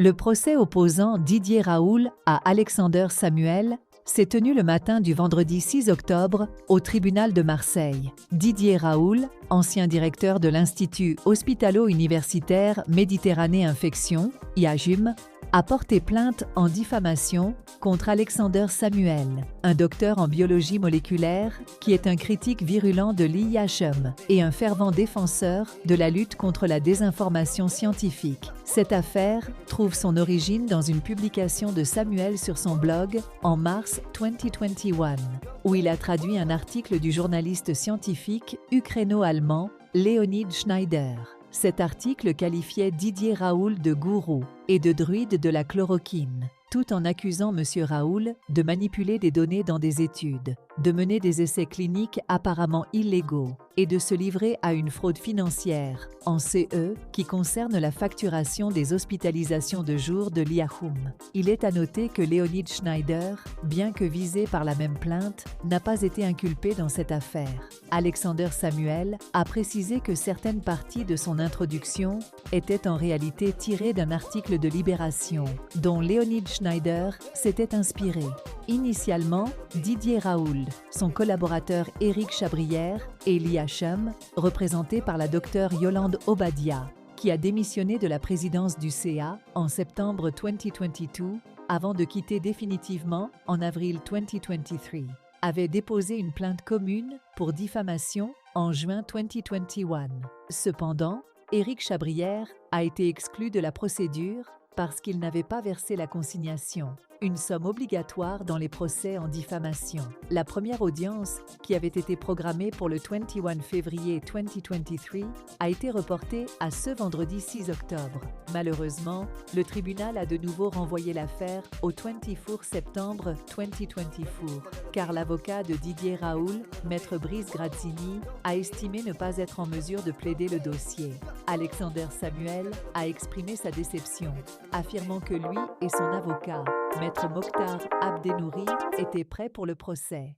Le procès opposant Didier Raoult à Alexander Samuel s'est tenu le matin du vendredi 6 octobre au tribunal de Marseille. Didier Raoult, ancien directeur de l'Institut hospitalo-universitaire Méditerranée Infection, IAGUM, a porté plainte en diffamation contre Alexander Samuel, un docteur en biologie moléculaire qui est un critique virulent de l'IAGUM et un fervent défenseur de la lutte contre la désinformation scientifique. Cette affaire trouve son origine dans une publication de Samuel sur son blog en mars 2021, où il a traduit un article du journaliste scientifique ukraino-allemand Leonid Schneider. Cet article qualifiait Didier Raoult de gourou et de druide de la chloroquine, tout en accusant M. Raoult de manipuler des données dans des études, de mener des essais cliniques apparemment illégaux et de se livrer à une fraude financière en CE qui concerne la facturation des hospitalisations de jour de l'IAGUM. Il est à noter que Leonid Schneider, bien que visé par la même plainte, n'a pas été inculpé dans cette affaire. Alexander Samuel a précisé que certaines parties de son introduction étaient en réalité tirées d'un article de Libération, dont Leonid Schneider s'était inspiré. Initialement, Didier Raoult, son collaborateur Éric Chabrière et l'IAGUM, représenté par la docteure Yolande Obadia, qui a démissionné de la présidence du CA en septembre 2022 avant de quitter définitivement en avril 2023, avait déposé une plainte commune pour diffamation en juin 2021. Cependant, Éric Chabrière a été exclu de la procédure parce qu'il n'avait pas versé la consignation, une somme obligatoire dans les procès en diffamation. La première audience, qui avait été programmée pour le 21 février 2023, a été reportée à ce vendredi 6 octobre. Malheureusement, le tribunal a de nouveau renvoyé l'affaire au 24 septembre 2024, car l'avocat de Didier Raoult, maître Brice Grazzini, a estimé ne pas être en mesure de plaider le dossier. Alexander Samuel a exprimé sa déception, affirmant que lui et son avocat, Maître Mokhtar Abdenouri, étaient prêts pour le procès.